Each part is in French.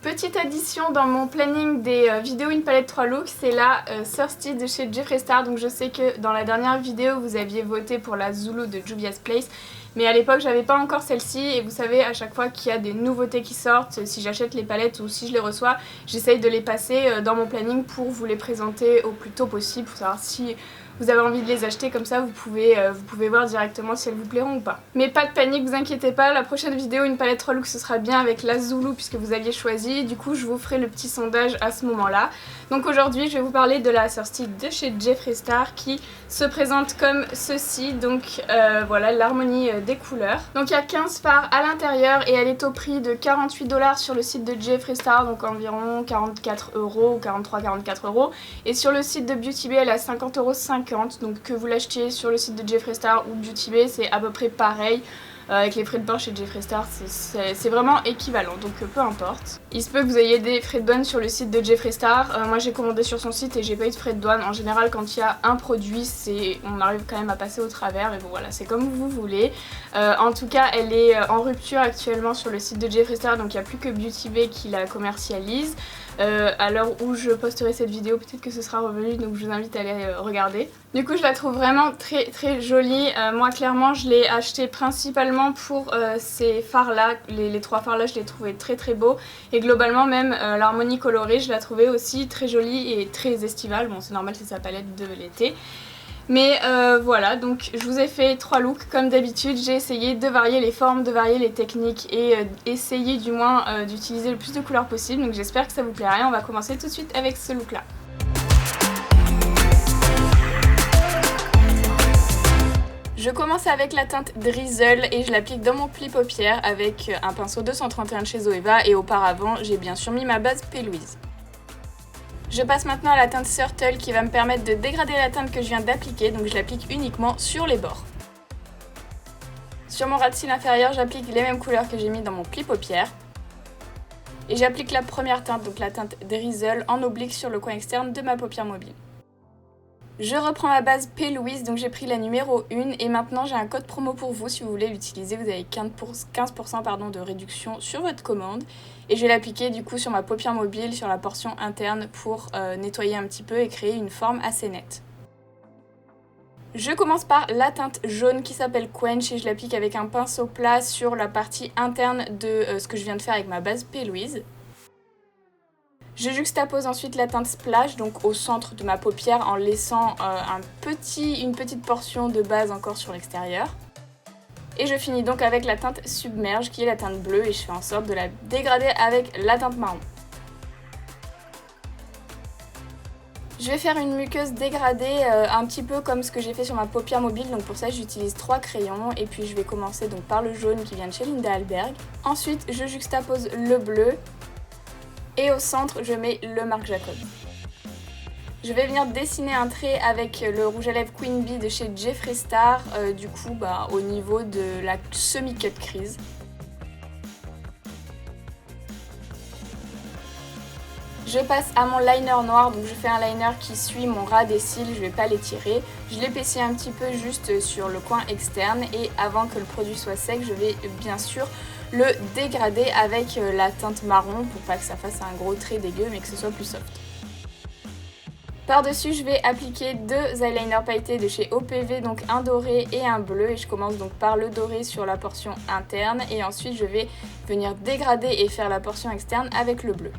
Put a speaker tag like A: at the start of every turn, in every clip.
A: Petite addition dans mon planning des vidéos une palette 3 looks, c'est la Thirsty de chez Jeffree Star. Donc je sais que dans la dernière vidéo vous aviez voté pour la Zulu de Juvia's Place, mais à l'époque j'avais pas encore celle-ci et vous savez à chaque fois qu'il y a des nouveautés qui sortent, si j'achète les palettes ou si je les reçois, j'essaye de les passer dans mon planning pour vous les présenter au plus tôt possible pour savoir si vous avez envie de les acheter, comme ça vous pouvez voir directement si elles vous plairont ou pas. Mais pas de panique, vous inquiétez pas, la prochaine vidéo une palette 3 looks ce sera bien avec la Zulu puisque vous aviez choisi, du coup je vous ferai le petit sondage à ce moment là. Donc aujourd'hui je vais vous parler de la Thirsty de chez Jeffree Star qui se présente comme ceci, donc voilà l'harmonie des couleurs. Donc il y a 15 fards à l'intérieur et elle est au prix de 48 $ sur le site de Jeffree Star, donc environ 44 € ou 43-44 €. Et sur le site de Beauty Bay elle est à 50,50 €. Donc que vous l'achetiez sur le site de Jeffree Star ou Beauty Bay, c'est à peu près pareil. Avec les frais de port chez Jeffree Star, c'est vraiment équivalent, donc peu importe. Il se peut que vous ayez des frais de douane sur le site de Jeffree Star. Moi j'ai commandé sur son site et j'ai pas eu de frais de douane. En général quand il y a un produit, on arrive quand même à passer au travers, mais bon voilà, c'est comme vous voulez. En tout cas elle est en rupture actuellement sur le site de Jeffree Star, donc il n'y a plus que Beauty Bay qui la commercialise. À l'heure où je posterai cette vidéo, peut-être que ce sera revenu, donc je vous invite à aller regarder. Du coup je la trouve vraiment très jolie. Moi clairement je l'ai acheté principalement pour ces fards là, les trois fards là je les trouvais très beaux. Et globalement même l'harmonie colorée je la trouvais aussi très jolie et très estivale. Bon c'est normal, c'est sa palette de l'été. Mais voilà, donc je vous ai fait 3 looks comme d'habitude. J'ai essayé de varier les formes, de varier les techniques et essayer du moins d'utiliser le plus de couleurs possible. Donc j'espère que ça vous plaira et on va commencer tout de suite avec ce look là. Je commence avec la teinte Drizzle et je l'applique dans mon pli paupières avec un pinceau 231 de chez Zoeva et auparavant j'ai bien sûr mis ma base P. Louise. Je passe maintenant à la teinte Turtle qui va me permettre de dégrader la teinte que je viens d'appliquer, donc je l'applique uniquement sur les bords. Sur mon ras de cils inférieur, j'applique les mêmes couleurs que j'ai mis dans mon pli paupières. Et j'applique la première teinte, donc la teinte Drizzle, en oblique sur le coin externe de ma paupière mobile. Je reprends ma base P. Louise, donc j'ai pris la numéro 1 et maintenant j'ai un code promo pour vous. Si vous voulez l'utiliser, vous avez 15% de réduction sur votre commande. Et je vais l'appliquer du coup sur ma paupière mobile, sur la portion interne pour nettoyer un petit peu et créer une forme assez nette. Je commence par la teinte jaune qui s'appelle Quench et je l'applique avec un pinceau plat sur la partie interne de ce que je viens de faire avec ma base P. Louise. Je juxtapose ensuite la teinte Splash, donc au centre de ma paupière en laissant une petite portion de base encore sur l'extérieur. Et je finis donc avec la teinte Submerge qui est la teinte bleue et je fais en sorte de la dégrader avec la teinte marron. Je vais faire une muqueuse dégradée un petit peu comme ce que j'ai fait sur ma paupière mobile, donc pour ça j'utilise 3 crayons et puis je vais commencer donc par le jaune qui vient de chez Linda Hallberg. Ensuite je juxtapose le bleu. Et au centre, je mets le Marc Jacob. Je vais venir dessiner un trait avec le rouge à lèvres Queen Bee de chez Jeffree Star, du coup au niveau de la semi-cut crease. Je passe à mon liner noir, donc je fais un liner qui suit mon ras des cils, je ne vais pas l'étirer. Je l'épaissis un petit peu juste sur le coin externe et avant que le produit soit sec, je vais bien sûr le dégrader avec la teinte marron pour pas que ça fasse un gros trait dégueu mais que ce soit plus soft. Par-dessus, je vais appliquer 2 eyeliners pailletés de chez OPV, donc un doré et un bleu. Et je commence donc par le doré sur la portion interne et ensuite je vais venir dégrader et faire la portion externe avec le bleu.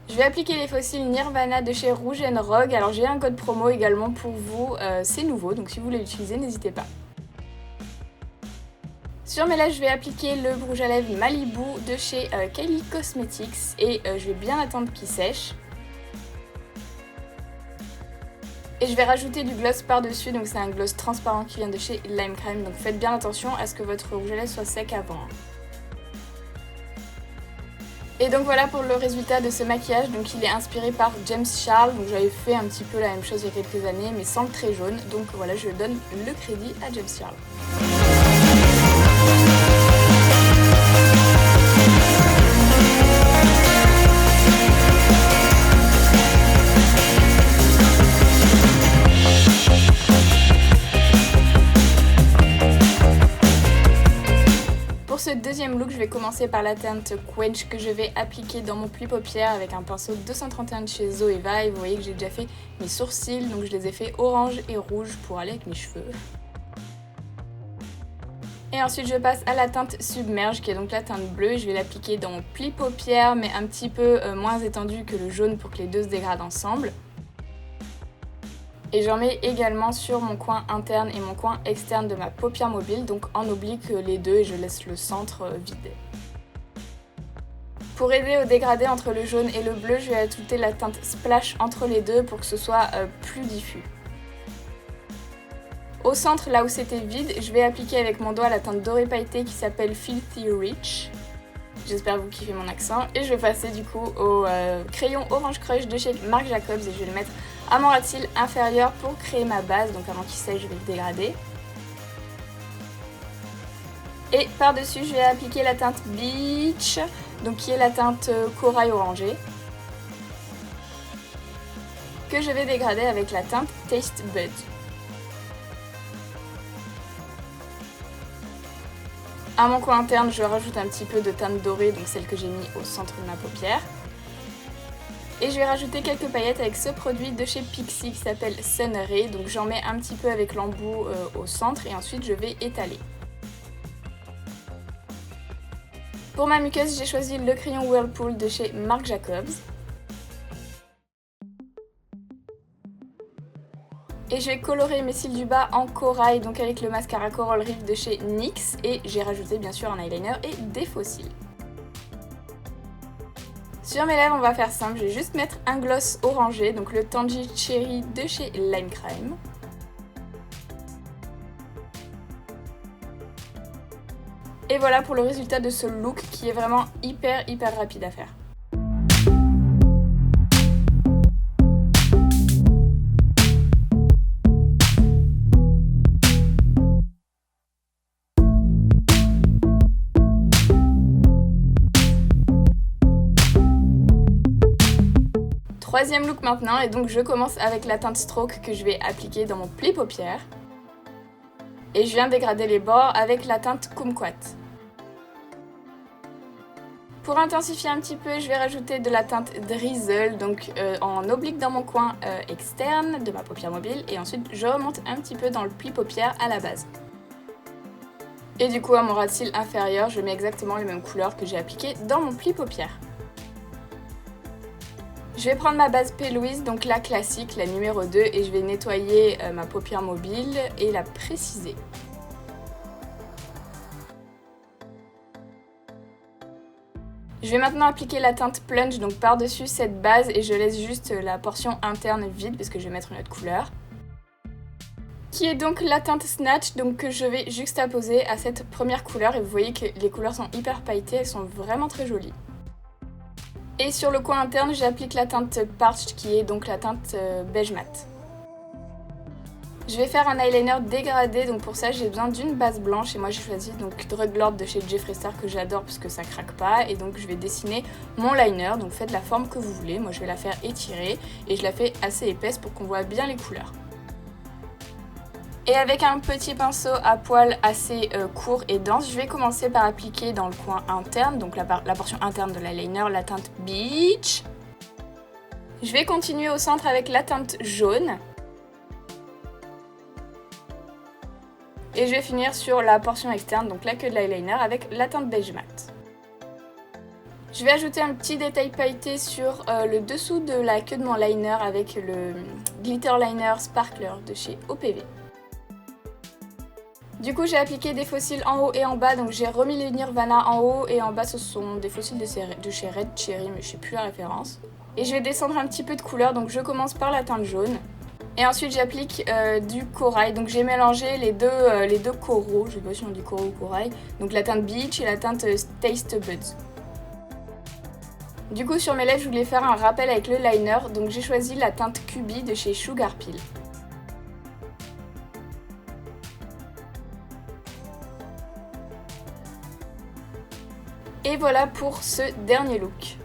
A: Je vais appliquer les faux cils Nirvana de chez Rouge & Rogue. Alors j'ai un code promo également pour vous, c'est nouveau, donc si vous voulez l'utiliser, n'hésitez pas. Sur mes lèvres, je vais appliquer le rouge à lèvres Malibu de chez Kylie Cosmetics et je vais bien attendre qu'il sèche. Et je vais rajouter du gloss par-dessus, donc c'est un gloss transparent qui vient de chez Lime Crime, donc faites bien attention à ce que votre rouge à lèvres soit sec avant. Et donc voilà pour le résultat de ce maquillage, donc il est inspiré par James Charles, donc j'avais fait un petit peu la même chose il y a quelques années mais sans le trait jaune, donc voilà je donne le crédit à James Charles. Pour ce deuxième look, je vais commencer par la teinte Quench que je vais appliquer dans mon pli paupières avec un pinceau 231 de chez Zoeva. Et vous voyez que j'ai déjà fait mes sourcils, donc je les ai fait orange et rouge pour aller avec mes cheveux. Et ensuite je passe à la teinte Submerge qui est donc la teinte bleue. Je vais l'appliquer dans mon pli paupières mais un petit peu moins étendu que le jaune pour que les deux se dégradent ensemble. Et j'en mets également sur mon coin interne et mon coin externe de ma paupière mobile, donc en oblique les deux et je laisse le centre vide. Pour aider au dégradé entre le jaune et le bleu, je vais ajouter la teinte Splash entre les deux pour que ce soit plus diffus. Au centre, là où c'était vide, je vais appliquer avec mon doigt la teinte dorée pailletée qui s'appelle Filthy Rich. J'espère que vous kiffez mon accent. Et je vais passer du coup au crayon Orange Crush de chez Marc Jacobs et je vais le mettre à mon ras de cils inférieur pour créer ma base. Donc avant qu'il sèche, je vais le dégrader. Et par-dessus, je vais appliquer la teinte Beach, donc qui est la teinte corail orangé, que je vais dégrader avec la teinte Taste Bud. À mon coin interne, je rajoute un petit peu de teinte dorée, donc celle que j'ai mis au centre de ma paupière. Et je vais rajouter quelques paillettes avec ce produit de chez Pixi qui s'appelle Sunray. Donc j'en mets un petit peu avec l'embout au centre et ensuite je vais étaler. Pour ma muqueuse, j'ai choisi le crayon Whirlpool de chez Marc Jacobs. Et je vais colorer mes cils du bas en corail, donc avec le mascara Coral Reef de chez NYX. Et j'ai rajouté bien sûr un eyeliner et des faux cils. Sur mes lèvres, on va faire simple, je vais juste mettre un gloss orangé, donc le Tangy Cherry de chez Lime Crime. Et voilà pour le résultat de ce look qui est vraiment hyper rapide à faire. Troisième look maintenant, et donc je commence avec la teinte Stroke que je vais appliquer dans mon pli paupières. Et je viens dégrader les bords avec la teinte Kumquat. Pour intensifier un petit peu, je vais rajouter de la teinte Drizzle, donc en oblique dans mon coin externe de ma paupière mobile. Et ensuite, je remonte un petit peu dans le pli paupières à la base. Et du coup, à mon ras de cils inférieur, je mets exactement les mêmes couleurs que j'ai appliquées dans mon pli paupières. Je vais prendre ma base P. Louise, donc la classique, la numéro 2, et je vais nettoyer ma paupière mobile et la préciser. Je vais maintenant appliquer la teinte Plunge donc par-dessus cette base et je laisse juste la portion interne vide parce que je vais mettre une autre couleur. Qui est donc la teinte Snatch, donc que je vais juxtaposer à cette première couleur et vous voyez que les couleurs sont hyper pailletées, elles sont vraiment très jolies. Et sur le coin interne, j'applique la teinte Parched qui est donc la teinte beige mat. Je vais faire un eyeliner dégradé, donc pour ça j'ai besoin d'une base blanche et moi j'ai choisi donc Drug Lord de chez Jeffree Star que j'adore parce que ça craque pas et donc je vais dessiner mon liner, donc faites la forme que vous voulez, moi je vais la faire étirer et je la fais assez épaisse pour qu'on voit bien les couleurs. Et avec un petit pinceau à poils assez court et dense, je vais commencer par appliquer dans le coin interne, donc la portion interne de l'eyeliner, la teinte Beach. Je vais continuer au centre avec la teinte jaune. Et je vais finir sur la portion externe, donc la queue de l'eyeliner, avec la teinte beige mat. Je vais ajouter un petit détail pailleté sur le dessous de la queue de mon liner avec le Glitter Liner Sparkler de chez OPV. Du coup j'ai appliqué des faux cils en haut et en bas, donc j'ai remis les Nirvana en haut et en bas ce sont des faux cils de chez Red Cherry mais je sais plus la référence. Et je vais descendre un petit peu de couleur, donc je commence par la teinte jaune. Et ensuite j'applique du corail, donc j'ai mélangé les deux coraux, je sais pas si on dit coraux ou corail, donc la teinte Beach et la teinte Taste Buds. Du coup sur mes lèvres je voulais faire un rappel avec le liner, donc j'ai choisi la teinte Cubi de chez Sugar Peel. Et voilà pour ce dernier look.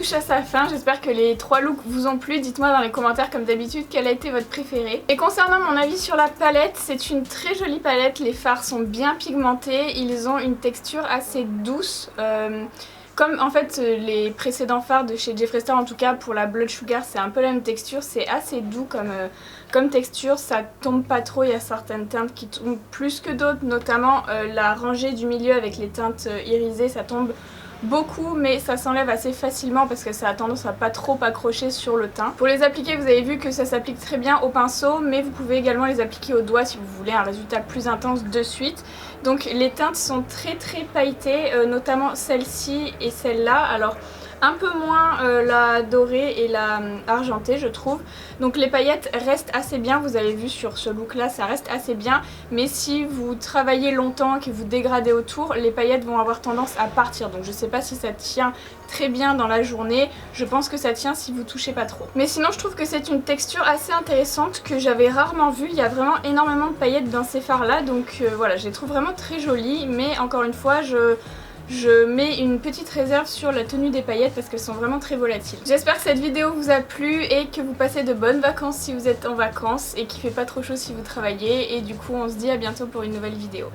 A: touche à sa fin. J'espère que les 3 looks vous ont plu. Dites-moi dans les commentaires comme d'habitude quel a été votre préféré. Et concernant mon avis sur la palette, c'est une très jolie palette. Les fards sont bien pigmentés, ils ont une texture assez douce. Comme en fait les précédents fards de chez Jeffree Star, en tout cas pour la Blood Sugar, c'est un peu la même texture, c'est assez doux comme texture, ça tombe pas trop, il y a certaines teintes qui tombent plus que d'autres, notamment la rangée du milieu avec les teintes irisées, ça tombe beaucoup mais ça s'enlève assez facilement parce que ça a tendance à pas trop accrocher sur le teint. Pour les appliquer, vous avez vu que ça s'applique très bien au pinceau, mais vous pouvez également les appliquer au doigt si vous voulez un résultat plus intense de suite. Donc les teintes sont très pailletées, notamment celle-ci et celle-là. Alors un peu moins la dorée et la argentée je trouve. Donc les paillettes restent assez bien, vous avez vu sur ce look là ça reste assez bien, mais si vous travaillez longtemps, que vous dégradez autour, les paillettes vont avoir tendance à partir. Donc je sais pas si ça tient très bien dans la journée, je pense que ça tient si vous touchez pas trop. Mais sinon je trouve que c'est une texture assez intéressante que j'avais rarement vue, il y a vraiment énormément de paillettes dans ces fards là, donc voilà, je les trouve vraiment très jolies, mais encore une fois je mets une petite réserve sur la tenue des paillettes parce qu'elles sont vraiment très volatiles. J'espère que cette vidéo vous a plu et que vous passez de bonnes vacances si vous êtes en vacances et qu'il fait pas trop chaud si vous travaillez, et du coup on se dit à bientôt pour une nouvelle vidéo.